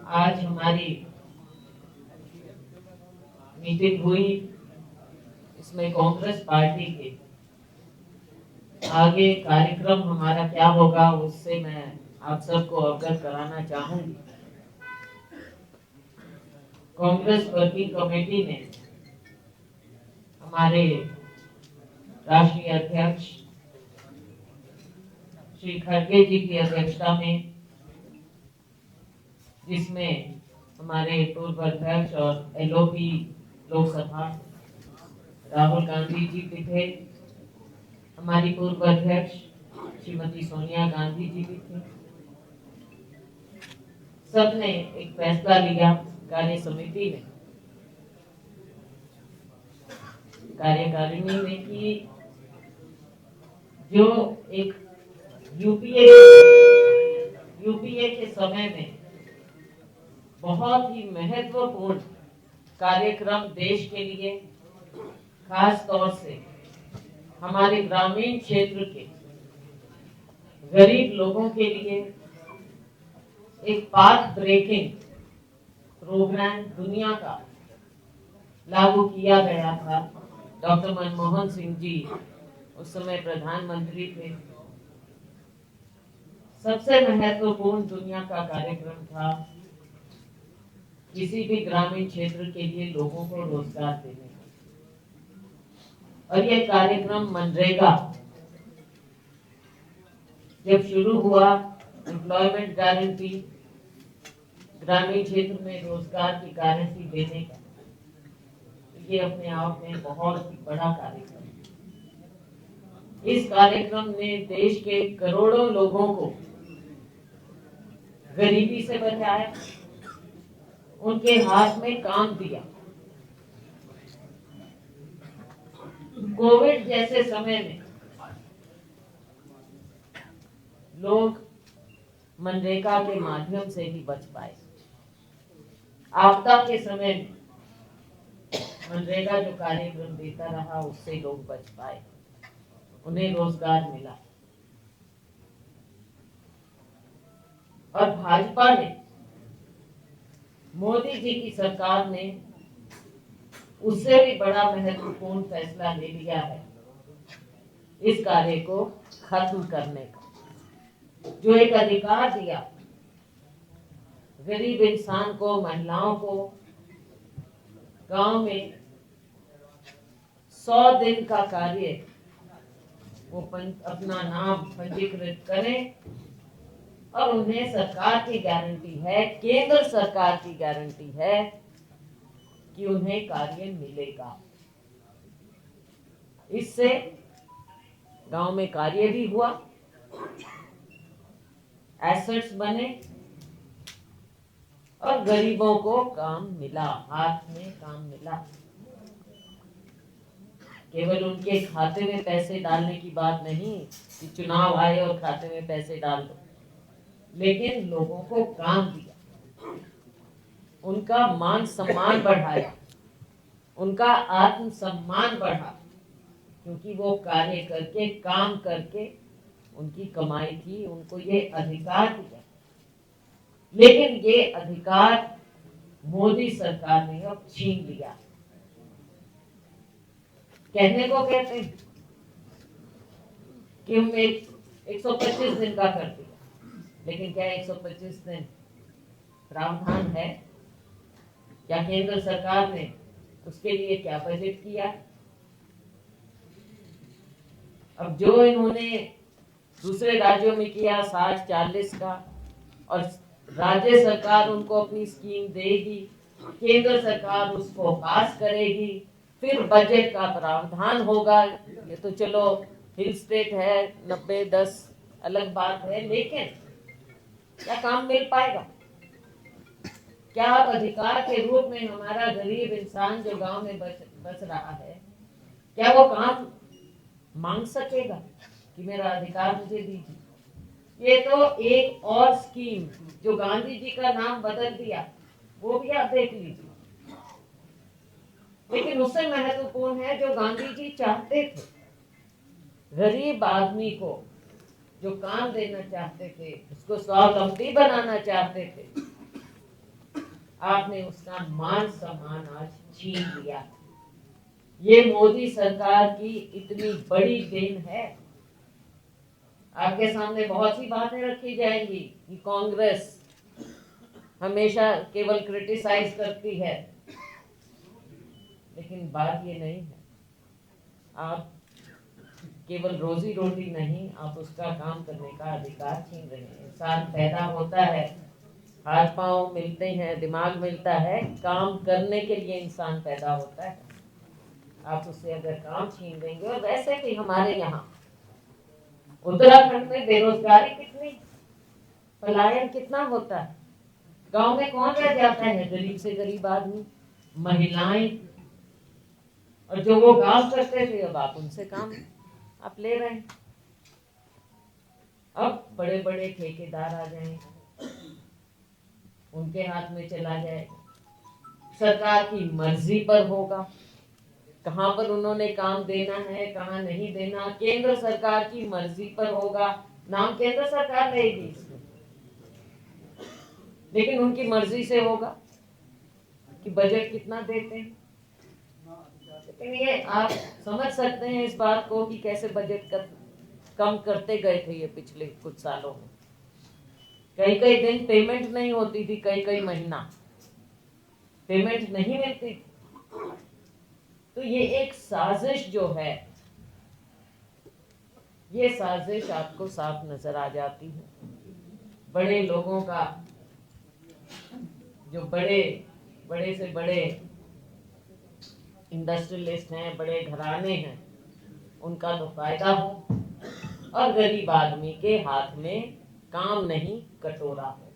आज हमारी मीटिंग हुई, इसमें कांग्रेस पार्टी के आगे कार्यक्रम हमारा क्या होगा उससे मैं आप सबको अवगत कराना चाहूंगी। कांग्रेस वर्किंग कमेटी ने हमारे राष्ट्रीय अध्यक्ष श्री खड़गे जी की अध्यक्षता में, जिसमें हमारे पूर्व अध्यक्ष और एलओपी लोकसभा राहुल गांधी जी भी थे, हमारी पूर्व अध्यक्ष श्रीमती सोनिया गांधी जी भी थे। सबने एक फैसला लिया कार्य समिति ने, कार्यकारिणी में, कि जो एक यूपीए के समय में बहुत ही महत्वपूर्ण कार्यक्रम देश के लिए, खास तौर से हमारे ग्रामीण क्षेत्र के गरीब लोगों के लिए एक पाथ ब्रेकिंग प्रोग्राम दुनिया का लागू किया गया था। डॉक्टर मनमोहन सिंह जी उस समय प्रधानमंत्री थे। सबसे महत्वपूर्ण दुनिया का कार्यक्रम था किसी भी ग्रामीण क्षेत्र के लिए लोगों को रोजगार देने का। और यह कार्यक्रम मनरेगा जब शुरू हुआ, एम्प्लॉयमेंट गारंटी, ग्रामीण क्षेत्र में रोजगार की गारंटी देने का, ये अपने आप में बहुत ही बड़ा कार्यक्रम है। इस कार्यक्रम ने देश के करोड़ों लोगों को गरीबी से बचाया, उनके हाथ में काम दिया। कोविड जैसे समय में लोग मनरेगा के माध्यम से ही बच पाए। आपदा के समय में मनरेगा जो कार्यक्रम देता रहा, उससे लोग बच पाए, उन्हें रोजगार मिला। और भाजपा ने, मोदी जी की सरकार ने उससे भी बड़ा महत्वपूर्ण फैसला ले लिया है इस कार्य को खत्म करने का, जो एक अधिकार दिया गरीब इंसान को, महिलाओं को, गांव में 100 दिन का कार्य वो अपना नाम पंजीकृत करें, और उन्हें सरकार की गारंटी है, केंद्र सरकार की गारंटी है कि उन्हें कार्य मिलेगा। इससे गांव में कार्य भी हुआ, एसेट्स बने और गरीबों को काम मिला, हाथ में काम मिला। केवल उनके खाते में पैसे डालने की बात नहीं कि चुनाव आए और खाते में पैसे डाल दो, लेकिन लोगों को काम दिया, उनका मान सम्मान बढ़ाया, उनका आत्मसम्मान बढ़ा, क्योंकि वो कार्य करके, काम करके उनकी कमाई थी, उनको ये अधिकार दिया। लेकिन ये अधिकार मोदी सरकार ने अब छीन लिया। कहने को कहते हैं कि हम 125 दिन का कर दिया, लेकिन क्या 125 दिन प्रावधान है? क्या केंद्र सरकार ने उसके लिए क्या बजट किया? अब जो इन्होंने दूसरे राज्यों में किया 60-40 का, और राज्य सरकार उनको अपनी स्कीम देगी, केंद्र सरकार उसको पास करेगी, फिर बजट का प्रावधान होगा। ये तो चलो हिल स्टेट है, 90-10 अलग बात है, लेकिन क्या काम मिल पाएगा? क्या अधिकार के रूप में हमारा गरीब इंसान जो गांव में बस रहा है, क्या वो काम मांग सकेगा कि मेरा अधिकार मुझे दीजिए? ये तो एक और स्कीम जो गांधी जी का नाम बदल दिया, वो भी आप देख लीजिए। लेकिन उससे महत्वपूर्ण है जो गांधी जी चाहते थे, गरीब आदमी को जो काम देना चाहते थे, उसको स्वावलंबी बनाना चाहते थे, आपने उसका मान सम्मान आज छीन लिया। ये मोदी सरकार की इतनी बड़ी देन है। आपके सामने बहुत सी बातें रखी जाएंगी कि कांग्रेस हमेशा केवल क्रिटिसाइज करती है, लेकिन बात ये नहीं है। आप केवल रोजी रोटी नहीं, आप उसका काम करने का अधिकार छीन रहे हैं। इंसान पैदा होता है, हाथ पांव मिलते हैं, दिमाग मिलता है, काम करने के लिए इंसान पैदा होता है। आप उससे अगर काम छीन देंगे, और वैसे भी हमारे यहाँ उत्तराखंड में बेरोजगारी कितनी, पलायन कितना होता है। गांव में कौन रह जाता है? गरीब से गरीब आदमी, महिलाएं, और जो वो काम करते थे अब आप उनसे काम आप ले रहे हैं। अब बड़े बड़े ठेकेदार आ जाएंगे, उनके हाथ में चला जाएगा, सरकार की मर्जी पर होगा कहां पर उन्होंने काम देना है, कहां नहीं देना। केंद्र सरकार की मर्जी पर होगा, नाम केंद्र सरकार रहेगी इसमें, लेकिन उनकी मर्जी से होगा कि बजट कितना देते हैं। लेकिन ये आप समझ सकते हैं इस बात को कि कैसे बजट कम करते गए थे ये पिछले कुछ सालों में। कई कई दिन पेमेंट नहीं होती थी, कई कई महीना पेमेंट नहीं मिलती थी। तो ये एक साजिश जो है, ये साजिश आपको साफ नजर आ जाती है। बड़े लोगों का, जो बड़े से बड़े इंडस्ट्रियलिस्ट हैं, बड़े घराने हैं, उनका तो फायदा हो, और गरीब आदमी के हाथ में काम नहीं कटोरा हो।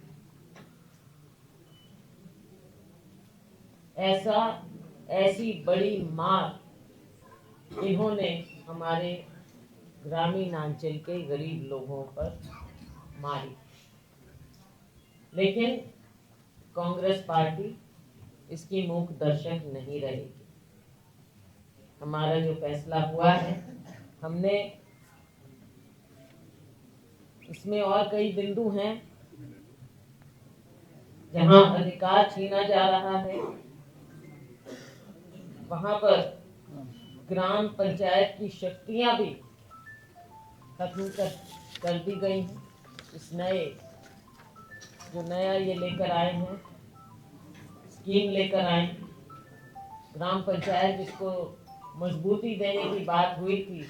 ऐसी बड़ी मार इन्होंने हमारे ग्रामीण अंचल के गरीब लोगों पर मारी। लेकिन कांग्रेस पार्टी इसकी मूक दर्शक नहीं रहेगी। हमारा जो फैसला हुआ है, हमने इसमें और कई बिंदु हैं जहां अधिकार छीना जा रहा है, वहां पर ग्राम पंचायत की शक्तियां भी खत्म कर दी गई हैं। इस नया ये लेकर आए हैं, स्कीम लेकर आए, ग्राम पंचायत जिसको मजबूती देने की बात हुई थी,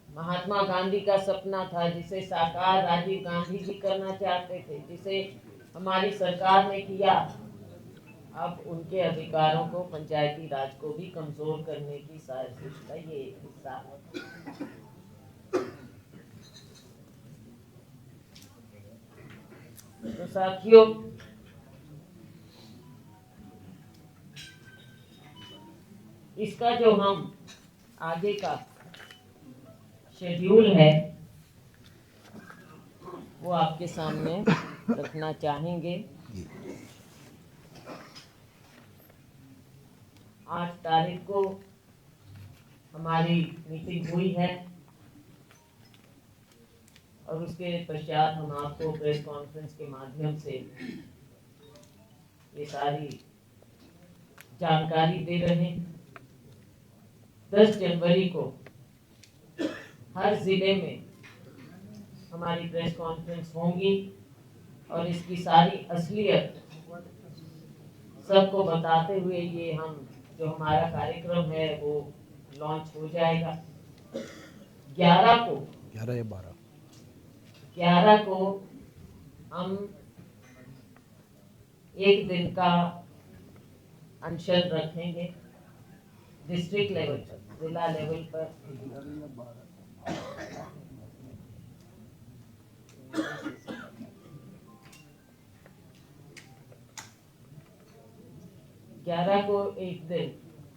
महात्मा गांधी का सपना था, जिसे साकार राजीव गांधी जी करना चाहते थे, जिसे हमारी सरकार ने किया। अब उनके अधिकारों को, पंचायती राज को भी कमजोर करने की साजिश का ये एक हिस्सा है। तो साथियों, इसका जो हम आगे का शेड्यूल है वो आपके सामने रखना चाहेंगे। 8 तारीख को हमारी मीटिंग हुई है, और उसके पश्चात हम आपको प्रेस कॉन्फ्रेंस के माध्यम से ये सारी जानकारी दे रहे हैं। 10 जनवरी को हर जिले में हमारी प्रेस कॉन्फ्रेंस होंगी, और इसकी सारी असलियत सबको बताते हुए ये हम जो हमारा कार्यक्रम है वो लॉन्च हो जाएगा। 11 को हम एक दिन का अनशन रखेंगे, डिस्ट्रिक्ट लेवल पर, जिला लेवल पर। ग्यारह को एक दिन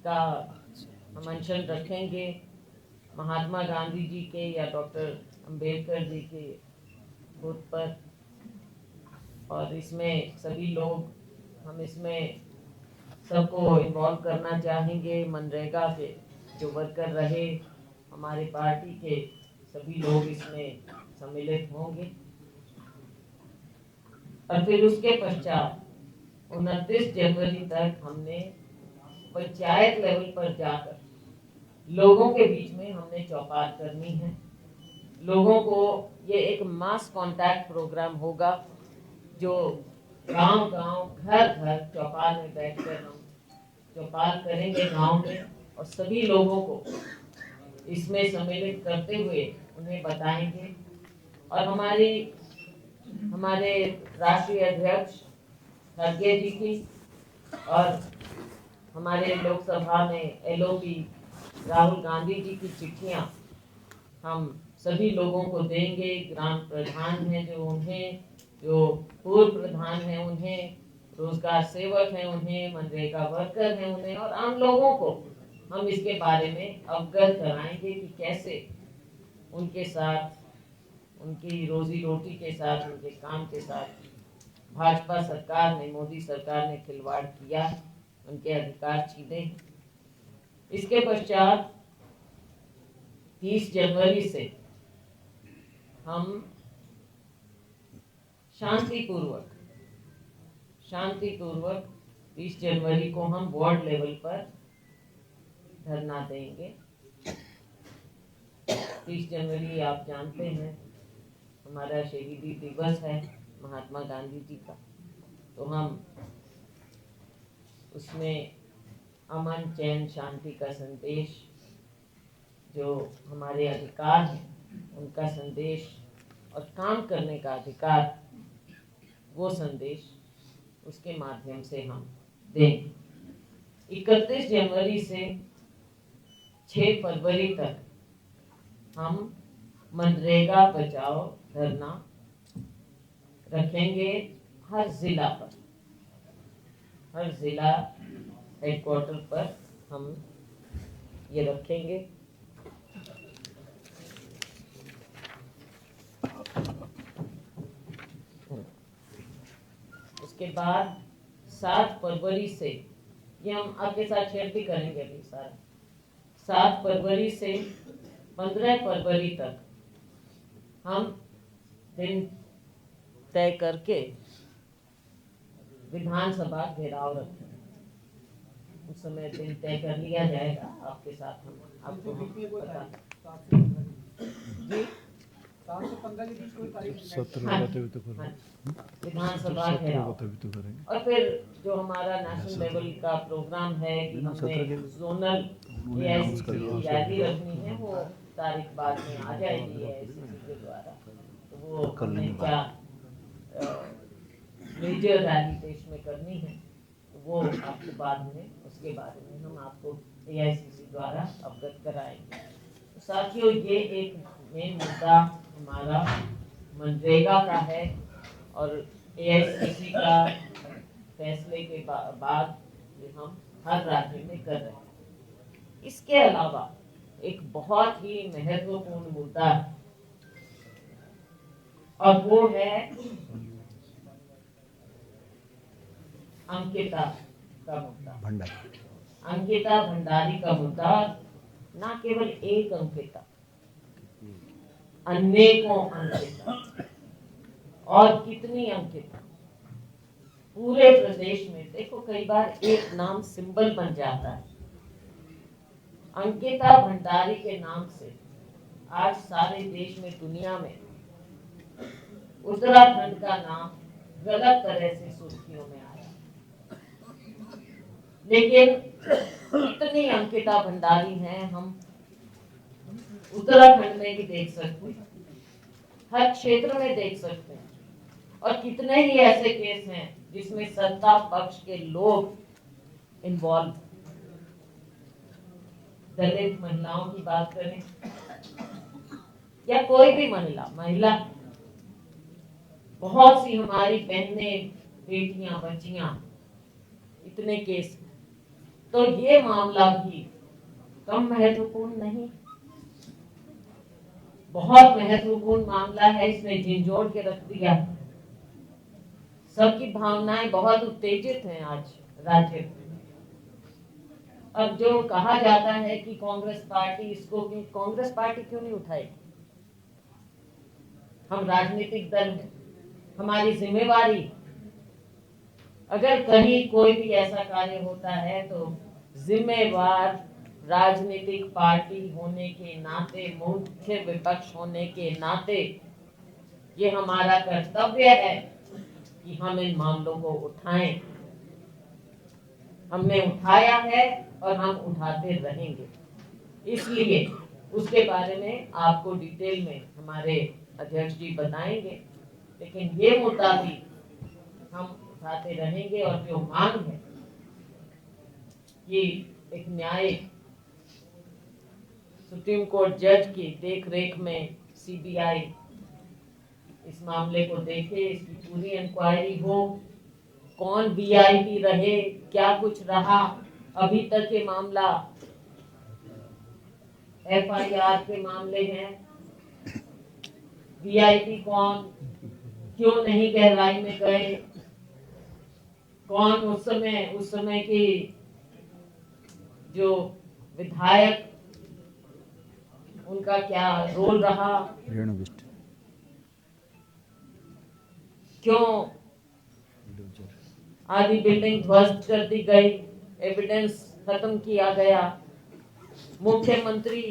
का हम अनशन रखेंगे महात्मा गांधी जी के या डॉक्टर अंबेडकर जी के बूथ पर, और इसमें सभी लोग, हम इसमें सबको इन्वॉल्व करना चाहेंगे। मनरेगा के जो वर्कर रहे, हमारे पार्टी के सभी लोग इसमें सम्मिलित होंगे। और फिर उसके पश्चात 29 जनवरी तक हमने पंचायत लेवल पर जाकर लोगों के बीच में हमने चौपाल करनी है। लोगों को ये एक मास कांटेक्ट प्रोग्राम होगा, जो गांव-गांव, घर-घर चौपाल में बैठकर हम चौपाल करेंगे गांव में, और सभी लोगों को इसमें सम्मिलित करते हुए उन्हें बताएंगे। और हमारे राष्ट्रीय अध्यक्ष खड़गे जी की और हमारे लोकसभा में एलओपी राहुल गांधी जी की चिट्ठियां हम सभी लोगों को देंगे। ग्राम प्रधान हैं जो उन्हें, जो पूर्व प्रधान हैं उन्हें, रोजगार सेवक हैं उन्हें, मनरेगा वर्कर हैं उन्हें, और आम लोगों को हम इसके बारे में अवगत कराएंगे कि कैसे उनके साथ, उनकी रोजी रोटी के साथ, उनके काम के साथ भाजपा सरकार ने, मोदी सरकार ने खिलवाड़ किया, उनके अधिकार छीने। इसके पश्चात 30 जनवरी से हम शांतिपूर्वक 30 जनवरी को हम वार्ड लेवल पर धरना देंगे। 30 जनवरी आप जानते हैं हमारा शहीदी दिवस है महात्मा गांधी जी का, तो हम उसमें अमन, चैन, शांति का संदेश, जो हमारे अधिकार हैं उनका संदेश और काम करने का अधिकार, वो संदेश उसके माध्यम से हम दें। 31 जनवरी से 6 फरवरी तक हम मनरेगा बचाओ धरना रखेंगे हर जिला पर, हर जिला हेडक्वार्टर पर हम ये रखेंगे। उसके बाद 7 फरवरी से, ये हम आपके साथ शेयर भी करेंगे अभी सारा, 7 फरवरी से 15 फरवरी तक हम दिन तय करके विधानसभा घेराव रखेंगे। उस समय दिन तय कर लिया जाएगा आपके साथ, हम आपको बता जी 7 से 15 के बीच कोई तारीख विधानसभा घेराव। और फिर जो हमारा नेशनल लेवल का प्रोग्राम है कि हमने जोनल एआईसीसी की रैली रखनी है, वो तारीख बाद में आ जाएगी एआईसीसी के द्वारा, तो वो हमने क्या मेजर रैली देश में करनी है, तो वो आपको बाद में उसके बारे में हम आपको एआईसीसी द्वारा अवगत कराएंगे। तो साथियों, ये एक मेन मुद्दा हमारा मनरेगा का है, और एआईसीसी का फैसले के बाद ये हम हर राज्य में कर रहे हैं। इसके अलावा एक बहुत ही महत्वपूर्ण मुद्दा है, और वो है अंकिता का मुद्दा, अंकिता भंडारी का मुद्दा। ना केवल एक अंकिता, अनेकों अंकिता, और कितनी अंकिता पूरे प्रदेश में। देखो, कई बार एक नाम सिंबल बन जाता है। अंकिता भंडारी के नाम से आज सारे देश में, दुनिया में उत्तराखंड का नाम गलत तरह से सुर्खियों में आया, लेकिन इतनी अंकिता भंडारी हैं हम उत्तराखंड में भी देख सकते हैं, हर क्षेत्र में देख सकते हैं। और कितने ही ऐसे केस हैं जिसमें सत्ता पक्ष के लोग इन्वॉल्व। दलित महिलाओं की बात करें या कोई भी महिला, बहुत सी हमारी बहनें, बेटियां, बच्चियां, इतने केस। तो ये मामला भी कम महत्वपूर्ण नहीं, बहुत महत्वपूर्ण मामला है। इसने झिंझोड़ के रख दिया, सबकी भावनाएं बहुत उत्तेजित हैं आज राज्य में। अब जो कहा जाता है कि कांग्रेस पार्टी इसको, कांग्रेस पार्टी क्यों नहीं उठाएगी? हम राजनीतिक दल हैं, हमारी जिम्मेवारी अगर कहीं कोई भी ऐसा कार्य होता है तो जिम्मेवार राजनीतिक पार्टी होने के नाते, मुख्य विपक्ष होने के नाते ये हमारा कर्तव्य है कि हम इन मामलों को उठाएं। हमने उठाया है और हम उठाते रहेंगे। इसलिए उसके बारे में आपको डिटेल में हमारे अध्यक्ष जी बताएंगे, लेकिन ये मुद्दा भी हम उठाते रहेंगे। और जो मांग है कि एक न्यायिक सुप्रीम कोर्ट जज की देखरेख में सीबीआई इस मामले को देखे, इसकी पूरी इंक्वायरी हो, कौन वीआईपी रहे, क्या कुछ रहा, अभी तक ये मामला एफआईआर के मामले हैं, वीआईपी कौन, क्यों नहीं गहराई में गए, कौन उस समय की जो विधायक उनका क्या रोल रहा, क्यों आधी बिल्डिंग ध्वस्त कर दी गई, एविडेंस खत्म किया गया, मुख्यमंत्री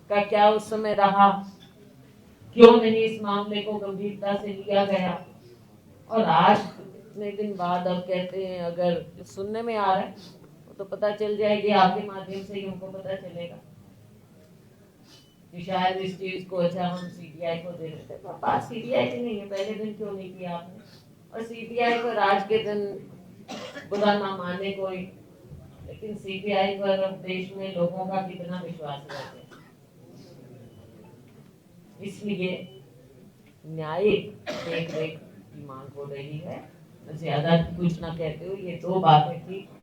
का क्या उस समय रहा, क्यों नहीं इस मामले को गंभीरता से लिया गया। और आज इतने दिन बाद अब कहते हैं, अगर सुनने में आ रहा है तो पता चल जाएगी, आपके माध्यम से ही हमको पता चलेगा कि शायद इस चीज को अच्छा हम सीबीआई को दे देते। पापा सीबीआई की नहीं है, पहले दिन क्यों नहीं किया आपने? और सीबीआई पर आज के दिन बुरा ना माने कोई, लेकिन सीबीआई पर अब देश में लोगों का कितना विश्वास रहता है। इसलिए न्यायिक देख रेख की मांग हो रही है। ज्यादा कुछ ना कहते हुए ये दो बातें थी।